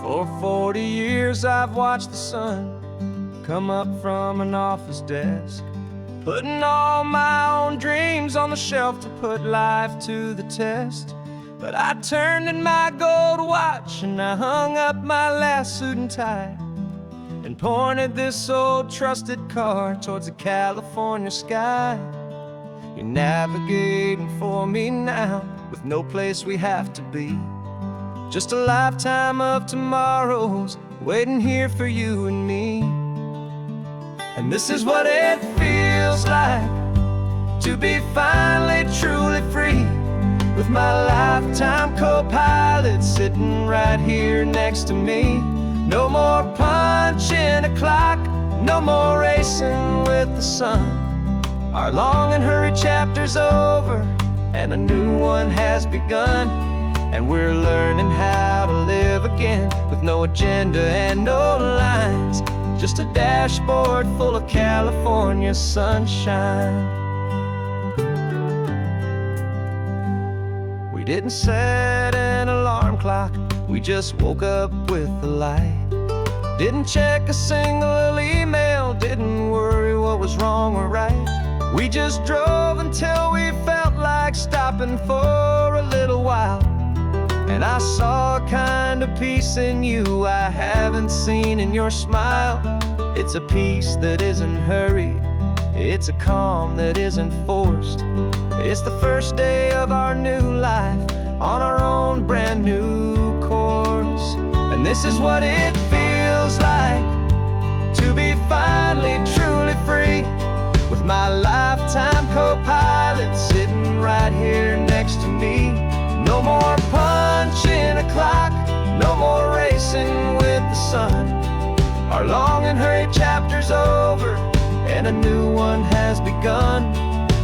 For 40 years I've watched the sun come up from an office desk, putting all my own dreams on the shelf to put life to the test. But I turned in my gold watch and I hung up my last suit and tie, and pointed this old trusted car towards the California sky. You're navigating for me now, with no place we have to be, just a lifetime of tomorrows waiting here for you and me. And this is what it feels like to be finally truly free, with my lifetime co-pilot sitting right here next to me. No more punching a clock, no more racing with the sun. Our long and hurried chapter's over and a new one has begun. And we're learning how to live again, with no agenda and no lines, just a dashboard full of California sunshine. We didn't set an alarm clock, we just woke up with the light. Didn't check a single email, didn't worry what was wrong or right. We just drove until we felt like stopping for a little while. And I saw a kind of peace in you I haven't seen in your smile. It's a peace that isn't hurried, it's a calm that isn't forced. It's the first day of our new life on our own brand new course. And this is what it feels like to be finally truly free, with my lifetime co-pilot sitting right here next to me. No more punching a clock, no more racing with the sun. Our long and hurried chapter's over and a new one has begun.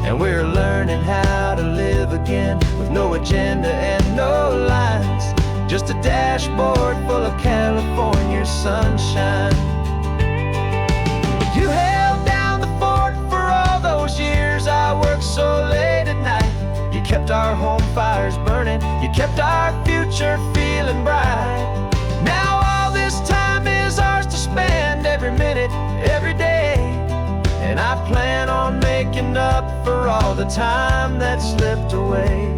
And we're learning how to live again, with no agenda and no lines, just a dashboard full of California sunshine. You held down the fort for all those years I worked so late at night. You kept our home fires burning, you kept our future feeling bright. Now all this time is ours to spend, every minute, every day. And I plan on making up for all the time that slipped away.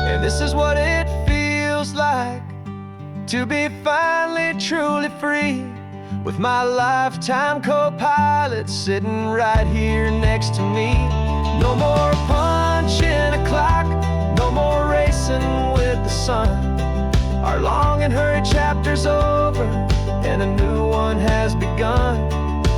And this free, with my lifetime co-pilot sitting right here next to me. No more punching a clock, no more racing with the sun. Our long and hurried chapter's over, and a new one has begun.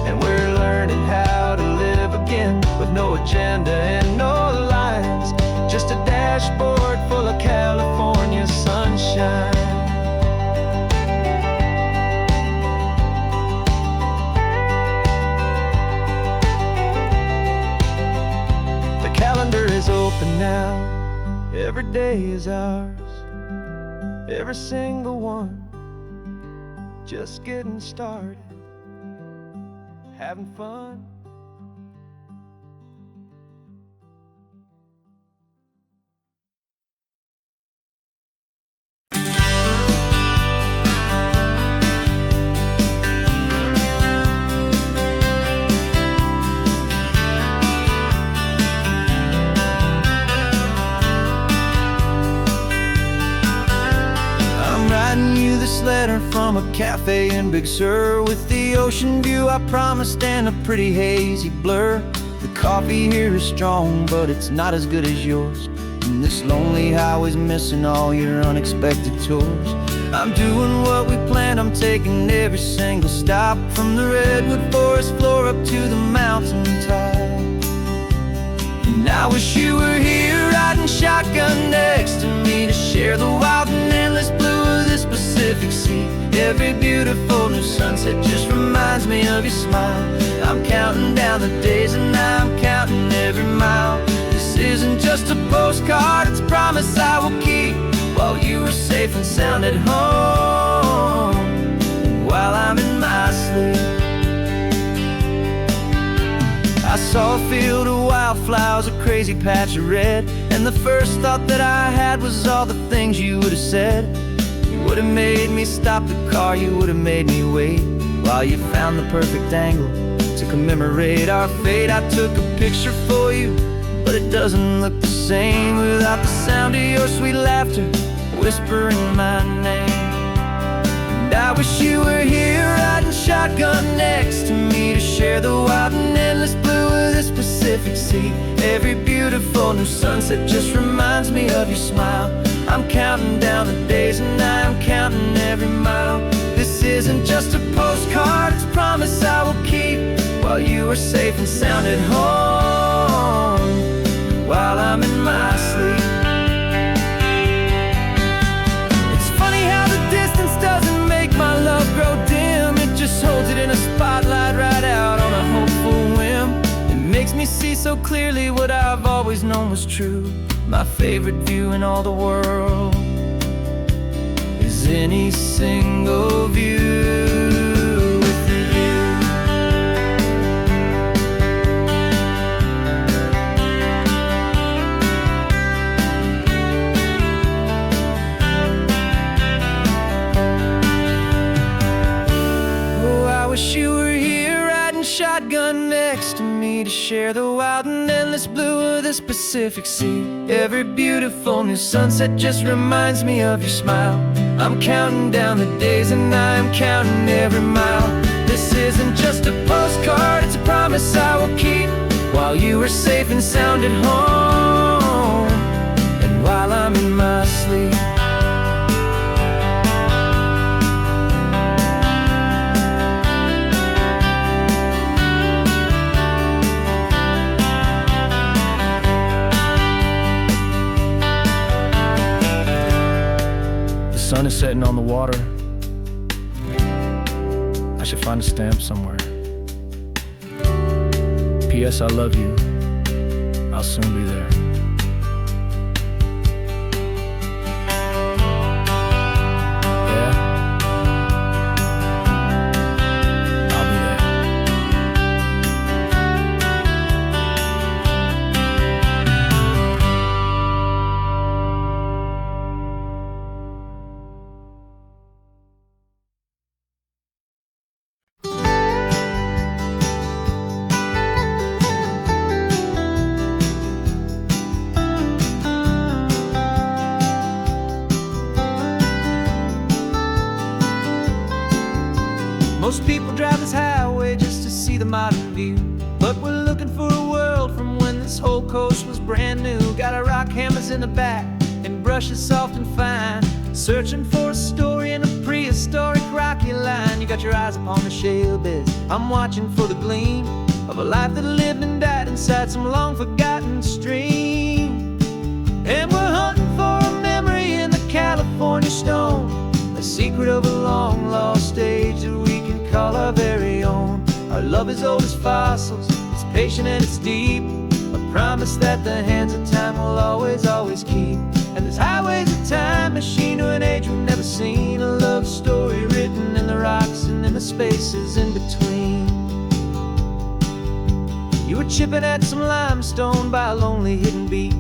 And we're learning how to live again, with no agenda and no lines, just a dashboard full of California sunshine. The calendar is open now, every day is ours, every single one, just getting started, having fun. This letter from a cafe in Big Sur, with the ocean view I promised and a pretty hazy blur. The coffee here is strong, but it's not as good as yours, and this lonely highway's missing all your unexpected tours. I'm doing what we planned, I'm taking every single stop, from the redwood forest floor up to the mountain top. And I wish you were here riding shotgun next to me, to share the wild and endless blue of this Pacific Sea. Every beautiful new sunset just reminds me of your smile. I'm counting down the days and I'm counting every mile. This isn't just a postcard, it's a promise I will keep, while you are safe and sound at home, and while I'm in my sleep. I saw a field of wildflowers, a crazy patch of red, and the first thought that I had was all the things you would have said. You would have made me stop the car, you would have made me wait, while you found the perfect angle to commemorate our fate. I took a picture for you, but it doesn't look the same without the sound of your sweet laughter whispering my name. And I wish you were here riding shotgun next to me, to share the wild and endless blue of this Pacific Sea. Every beautiful new sunset just reminds me of your smile. I'm counting down the days and I'm counting every mile. This isn't just a postcard, it's a promise I will keep, while you are safe and sound at home, while I'm in my sleep. It's funny how the distance doesn't make my love grow dim, it just holds it in a spotlight right out on a hopeful whim. It makes me see so clearly what I've always known was true. My favorite view in all the world is any single view with you. Oh, I wish you were here riding shotgun next to me, to share the wild and endless blue of this Pacific Sea. Every beautiful new sunset just reminds me of your smile. I'm counting down the days and I'm counting every mile. This isn't just a postcard, it's a promise I will keep, while you are safe and sound at home, and while I'm in my sleep. The sun is setting on the water. I should find a stamp somewhere. P.S. I love you. I'll soon be there. Yeah? I'll be there. Most people drive this highway just to see the modern view, but we're looking for a world from when this whole coast was brand new. Got our rock hammers in the back and brushes soft and fine, searching for a story in a prehistoric rocky line. You got your eyes upon the shale beds, I'm watching for the gleam of a life that lived and died inside some long forgotten stream. And we're hunting for a memory in the California stone, a secret of a long lost age that we can call our very own. Our love is old as fossils, it's patient and it's deep, a promise that the hands of time will always, always keep. And this highway's a time machine to an age we've never seen, a love story written in the rocks and in the spaces in between. You were chipping at some limestone by a lonely hidden beach,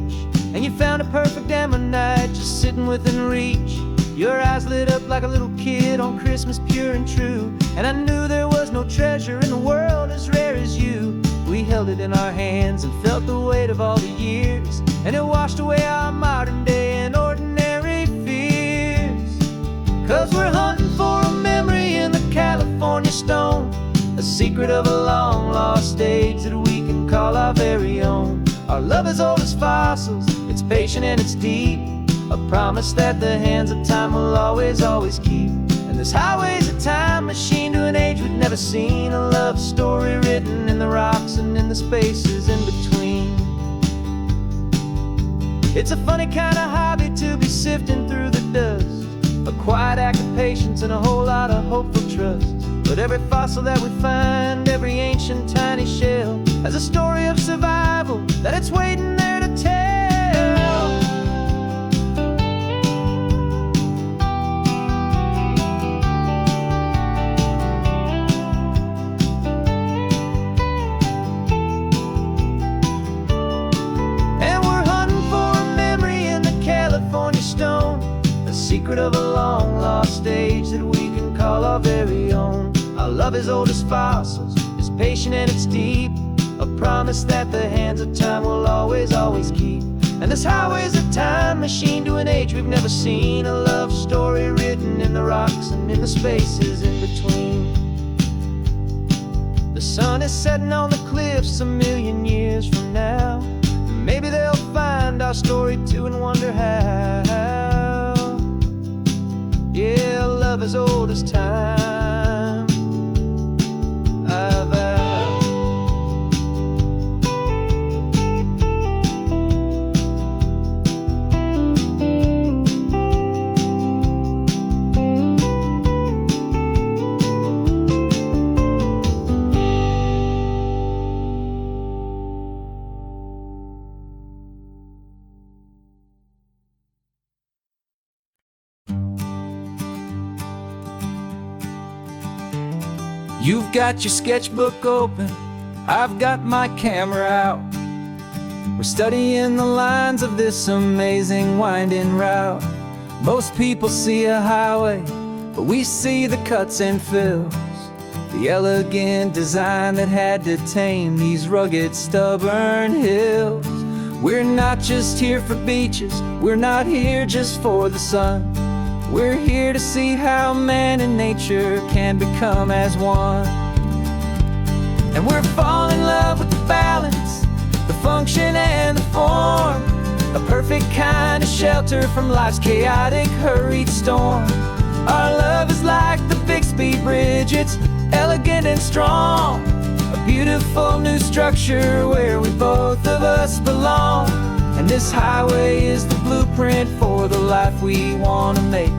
and you found a perfect ammonite just sitting within reach. Your eyes lit up like a little kid on Christmas, pure and true, and I knew there was no treasure in the world as rare as you. We held it in our hands and felt the weight of all the years, and it washed away our modern day and ordinary fears. 'Cause we're hunting for a memory in the California stone, a secret of a long lost age that we can call our very own. Our love is old as fossils, it's patient and it's deep, a promise that the hands of time will always, always keep. And this highway's a time machine to an age we've never seen, a love story written in the rocks and in the spaces in between. It's a funny kind of hobby to be sifting through the dust, a quiet act of patience and a whole lot of hopeful trust. But every fossil that we find, every ancient tiny shell, has a story of survival that it's waiting there to tell. Secret of a long lost age that we can call our very own. Our love is old as fossils, it's patient and it's deep, a promise that the hands of time will always, always keep. And this highway's a time machine to an age we've never seen, a love story written in the rocks and in the spaces in between. The sun is setting on the cliffs a million years from now, maybe they'll find our story too and wonder how. Yeah, love as old as time, I vow. You've got your sketchbook open, I've got my camera out. We're studying the lines of this amazing winding route. Most people see a highway, but we see the cuts and fills, the elegant design that had to tame these rugged, stubborn hills. We're not just here for beaches, we're not here just for the sun. We're here to see how man and nature can become as one. And we're falling in love with the balance, the function and the form, a perfect kind of shelter from life's chaotic, hurried storm. Our love is like the Bixby Bridge, it's elegant and strong, a beautiful new structure where we both of us belong. And this highway is the blueprint for the life we want to make.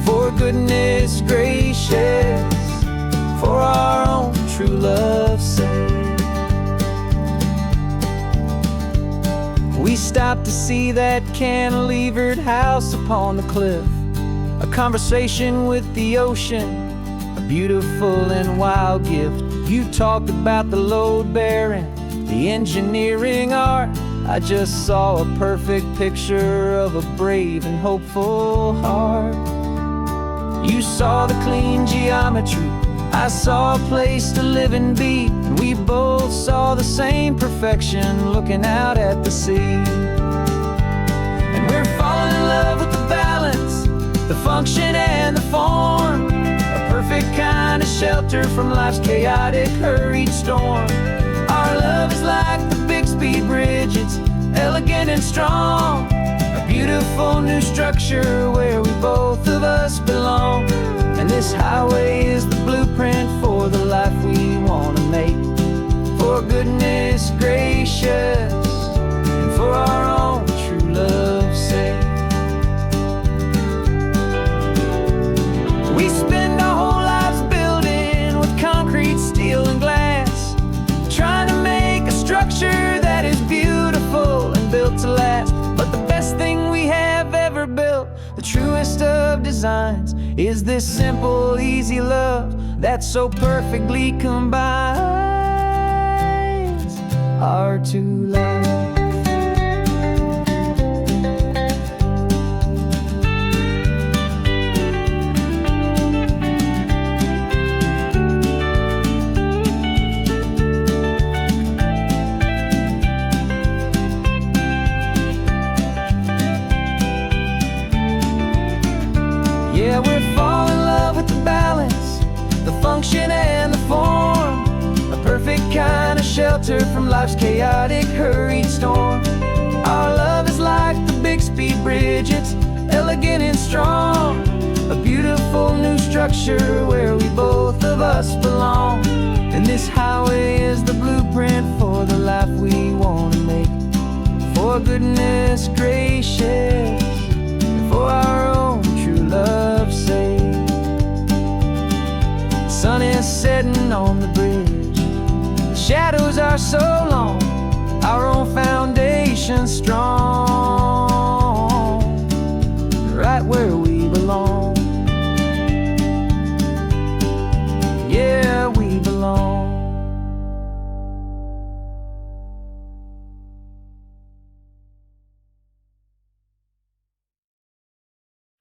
For goodness gracious, for our own true love's sake. We stopped to see that cantilevered house upon the cliff, a conversation with the ocean, a beautiful and wild gift. You talked about the load bearing, the engineering art. I just saw a perfect picture of a brave and hopeful heart. You saw the clean geometry, I saw a place to live and be, and we both saw the same perfection looking out at the sea. And we're falling in love with the balance, the function and the form, a perfect perfect kind of shelter from life's chaotic, hurried storm. Our love is like the Bixby Bridge, it's elegant and strong. A beautiful new structure where we both of us belong. And this highway is the blueprint for the life we want to make. For goodness gracious, and for our own true love's sake. We spend our whole lives building with concrete, steel, and glass, trying to make a structure that is beautiful and built to last. But the best thing we have ever built, the truest of designs, is this simple, easy love that so perfectly combines our two lives. Yeah, we're falling in love with the balance, the function and the form. A perfect kind of shelter from life's chaotic, hurried storm. Our love is like the Bixby Bridge, it's elegant and strong. A beautiful new structure where we both of us belong. And this highway is the blueprint for the life we want to make. For goodness gracious, and for our own true love's sake. The sun is setting on the bridge, the shadows are so long, our own foundation strong.